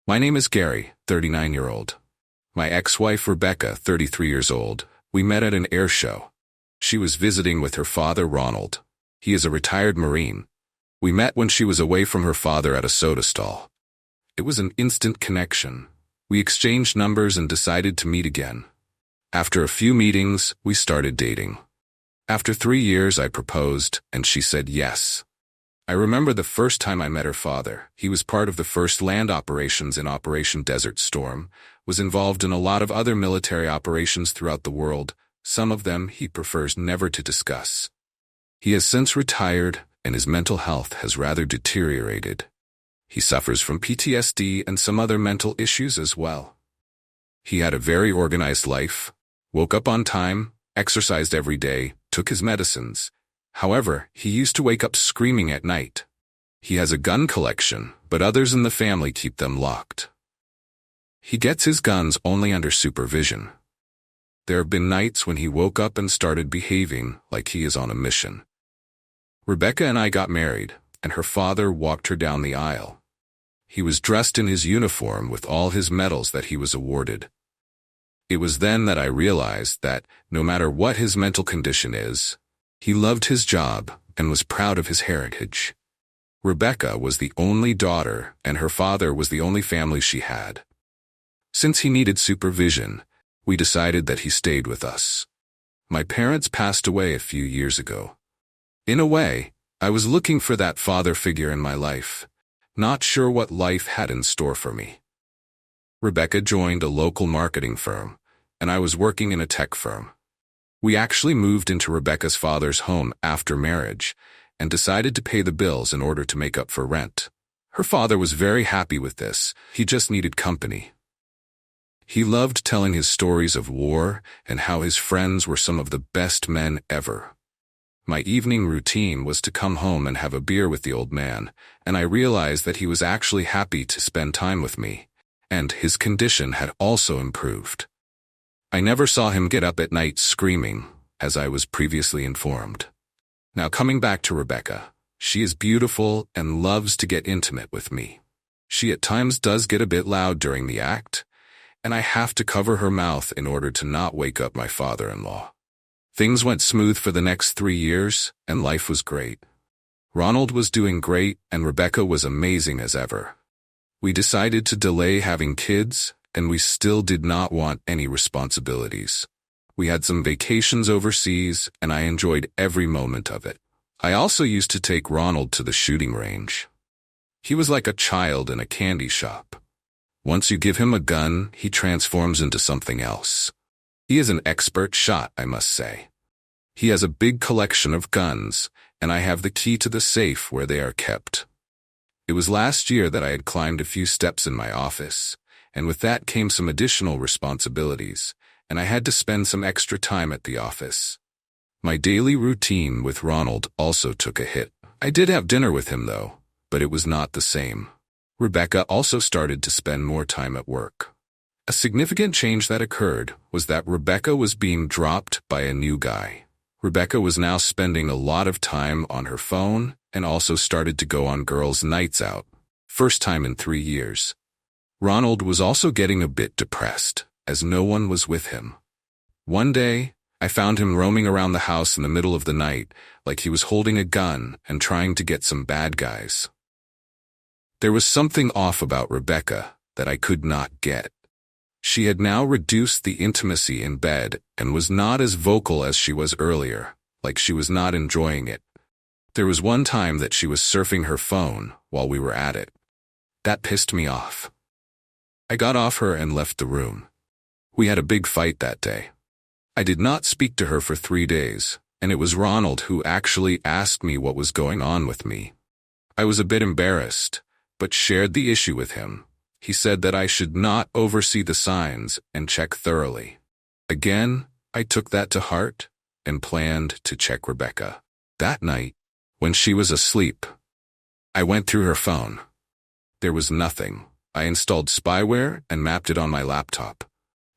My name is Gary, 39-year-old. My ex-wife Rebecca, 33 years old. We met at an air show. She was visiting with her father, Ronald. He is a retired Marine. We met when she was away from her father at a soda stall. It was an instant connection. We exchanged numbers and decided to meet again. After a few meetings, we started dating. After 3 years, I proposed, and she said yes. I remember the first time I met her father. He was part of the first land operations in Operation Desert Storm, was involved in a lot of other military operations throughout the world. Some of them he prefers never to discuss. He has since retired, and his mental health has rather deteriorated. He suffers from PTSD and some other mental issues as well. He had a very organized life, woke up on time, exercised every day, took his medicines. However, he used to wake up screaming at night. He has a gun collection, but others in the family keep them locked. He gets his guns only under supervision. There have been nights when he woke up and started behaving like he is on a mission. Rebecca and I got married, and her father walked her down the aisle. He was dressed in his uniform with all his medals that he was awarded. It was then that I realized that, no matter what his mental condition is, he loved his job and was proud of his heritage. Rebecca was the only daughter, and her father was the only family she had. Since he needed supervision, we decided that he stayed with us. My parents passed away a few years ago. In a way, I was looking for that father figure in my life, not sure what life had in store for me. Rebecca joined a local marketing firm, and I was working in a tech firm. We actually moved into Rebecca's father's home after marriage and decided to pay the bills in order to make up for rent. Her father was very happy with this. He just needed company. He loved telling his stories of war and how his friends were some of the best men ever. My evening routine was to come home and have a beer with the old man, and I realized that he was actually happy to spend time with me, and his condition had also improved. I never saw him get up at night screaming, as I was previously informed. Now coming back to Rebecca, she is beautiful and loves to get intimate with me. She at times does get a bit loud during the act, and I have to cover her mouth in order to not wake up my father-in-law. Things went smooth for the next 3 years, and life was great. Ronald was doing great, and Rebecca was amazing as ever. We decided to delay having kids, and we still did not want any responsibilities. We had some vacations overseas, and I enjoyed every moment of it. I also used to take Ronald to the shooting range. He was like a child in a candy shop. Once you give him a gun, he transforms into something else. He is an expert shot, I must say. He has a big collection of guns, and I have the key to the safe where they are kept. It was last year that I had climbed a few steps in my office, and with that came some additional responsibilities, and I had to spend some extra time at the office. My daily routine with Ronald also took a hit. I did have dinner with him though, but it was not the same. Rebecca also started to spend more time at work. A significant change that occurred was that Rebecca was being dropped by a new guy. Rebecca was now spending a lot of time on her phone and also started to go on girls' nights out. First time in 3 years. Ronald was also getting a bit depressed, as no one was with him. One day, I found him roaming around the house in the middle of the night like he was holding a gun and trying to get some bad guys. There was something off about Rebecca that I could not get. She had now reduced the intimacy in bed and was not as vocal as she was earlier, like she was not enjoying it. There was one time that she was surfing her phone while we were at it. That pissed me off. I got off her and left the room. We had a big fight that day. I did not speak to her for 3 days, and it was Ronald who actually asked me what was going on with me. I was a bit embarrassed, but shared the issue with him. He said that I should not oversee the signs and check thoroughly. Again, I took that to heart and planned to check Rebecca. That night, when she was asleep, I went through her phone. There was nothing. I installed spyware and mapped it on my laptop.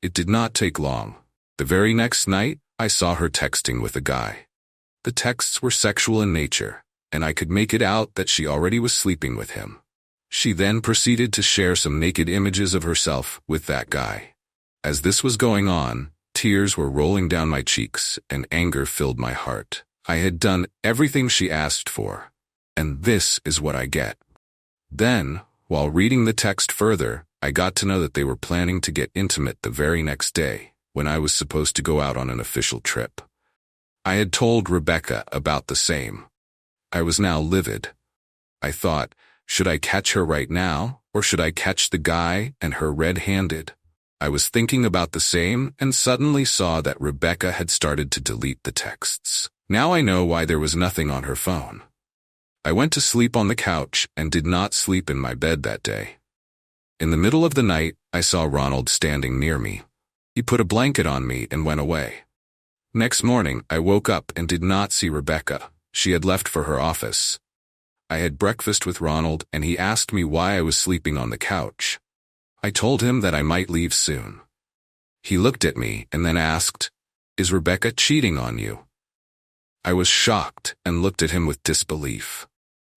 It did not take long. The very next night, I saw her texting with a guy. The texts were sexual in nature, and I could make it out that she already was sleeping with him. She then proceeded to share some naked images of herself with that guy. As this was going on, tears were rolling down my cheeks and anger filled my heart. I had done everything she asked for, and this is what I get. Then, while reading the text further, I got to know that they were planning to get intimate the very next day, when I was supposed to go out on an official trip. I had told Rebecca about the same. I was now livid. I thought, should I catch her right now, or should I catch the guy and her red-handed? I was thinking about the same and suddenly saw that Rebecca had started to delete the texts. Now I know why there was nothing on her phone. I went to sleep on the couch and did not sleep in my bed that day. In the middle of the night, I saw Ronald standing near me. He put a blanket on me and went away. Next morning, I woke up and did not see Rebecca. She had left for her office. I had breakfast with Ronald and he asked me why I was sleeping on the couch. I told him that I might leave soon. He looked at me and then asked, "Is Rebecca cheating on you?" I was shocked and looked at him with disbelief.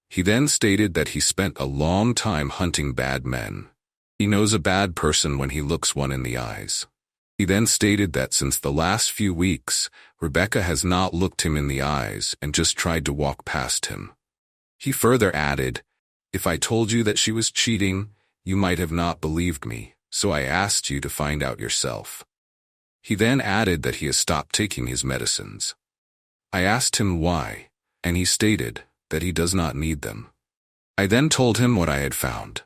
He then stated that he spent a long time hunting bad men. He knows a bad person when he looks one in the eyes. He then stated that since the last few weeks, Rebecca has not looked him in the eyes and just tried to walk past him. He further added, "If I told you that she was cheating, you might have not believed me, so I asked you to find out yourself." He then added that he has stopped taking his medicines. I asked him why, and he stated that he does not need them. I then told him what I had found.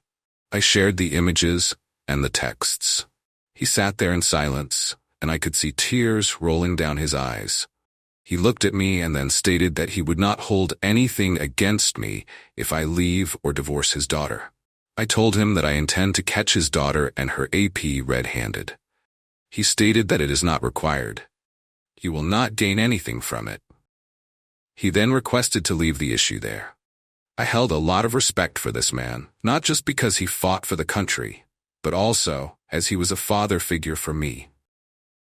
I shared the images and the texts. He sat there in silence, and I could see tears rolling down his eyes. He looked at me and then stated that he would not hold anything against me if I leave or divorce his daughter. I told him that I intend to catch his daughter and her AP red-handed. He stated that it is not required. He will not gain anything from it. He then requested to leave the issue there. I held a lot of respect for this man, not just because he fought for the country, but also as he was a father figure for me.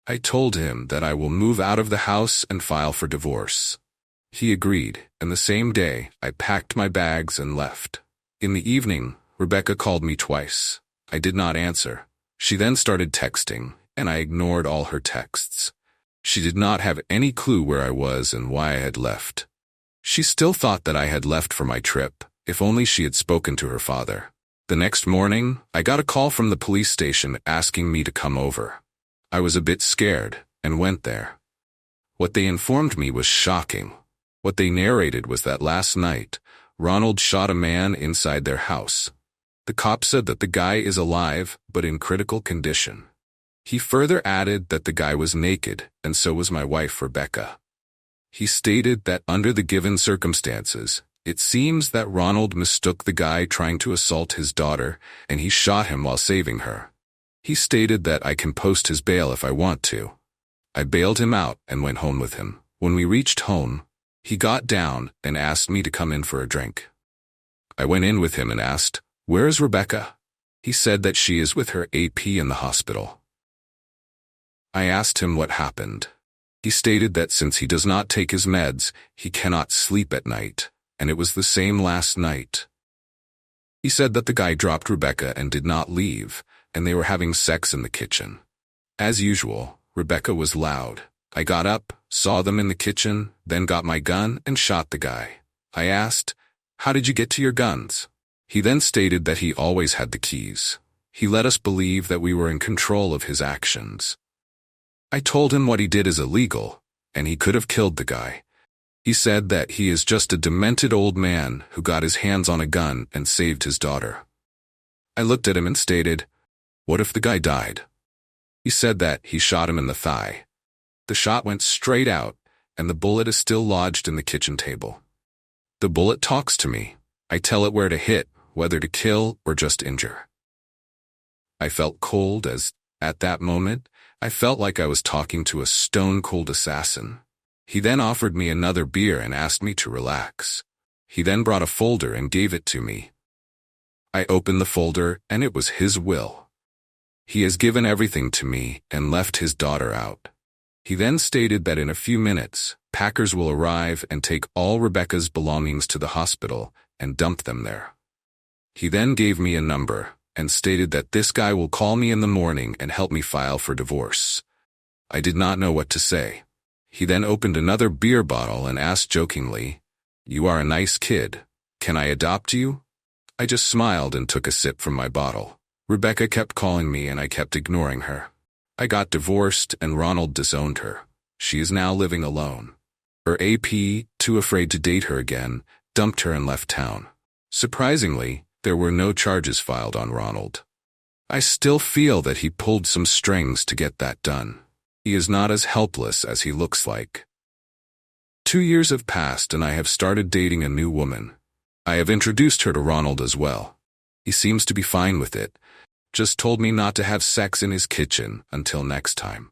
I told him that I will move out of the house and file for divorce. He agreed, and the same day, I packed my bags and left. In the evening, Rebecca called me twice. I did not answer. She then started texting, and I ignored all her texts. She did not have any clue where I was and why I had left. She still thought that I had left for my trip, if only she had spoken to her father. The next morning, I got a call from the police station asking me to come over. I was a bit scared and went there. What they informed me was shocking. What they narrated was that last night, Ronald shot a man inside their house. The cop said that the guy is alive, but in critical condition. He further added that the guy was naked, and so was my wife, Rebecca. He stated that under the given circumstances, it seems that Ronald mistook the guy trying to assault his daughter, and he shot him while saving her. He stated that I can post his bail if I want to. I bailed him out and went home with him. When we reached home, he got down and asked me to come in for a drink. I went in with him and asked, "Where is Rebecca?" He said that she is with her AP in the hospital. I asked him what happened. He stated that since he does not take his meds, he cannot sleep at night, and it was the same last night. He said that the guy dropped Rebecca and did not leave, and they were having sex in the kitchen. As usual, Rebecca was loud. I got up, saw them in the kitchen, then got my gun and shot the guy. I asked, "How did you get to your guns?" He then stated that he always had the keys. He let us believe that we were in control of his actions. I told him what he did is illegal, and he could have killed the guy. He said that he is just a demented old man who got his hands on a gun and saved his daughter. I looked at him and stated, "What if the guy died?" He said that he shot him in the thigh. The shot went straight out, and the bullet is still lodged in the kitchen table. The bullet talks to me. I tell it where to hit, whether to kill or just injure. I felt cold as, at that moment, I felt like I was talking to a stone-cold assassin. He then offered me another beer and asked me to relax. He then brought a folder and gave it to me. I opened the folder, and it was his will. He has given everything to me and left his daughter out. He then stated that in a few minutes, packers will arrive and take all Rebecca's belongings to the hospital and dump them there. He then gave me a number and stated that this guy will call me in the morning and help me file for divorce. I did not know what to say. He then opened another beer bottle and asked jokingly, "You are a nice kid. Can I adopt you?" I just smiled and took a sip from my bottle. Rebecca kept calling me and I kept ignoring her. I got divorced and Ronald disowned her. She is now living alone. Her AP, too afraid to date her again, dumped her and left town. Surprisingly, there were no charges filed on Ronald. I still feel that he pulled some strings to get that done. He is not as helpless as he looks like. 2 years have passed and I have started dating a new woman. I have introduced her to Ronald as well. He seems to be fine with it, just told me not to have sex in his kitchen until next time.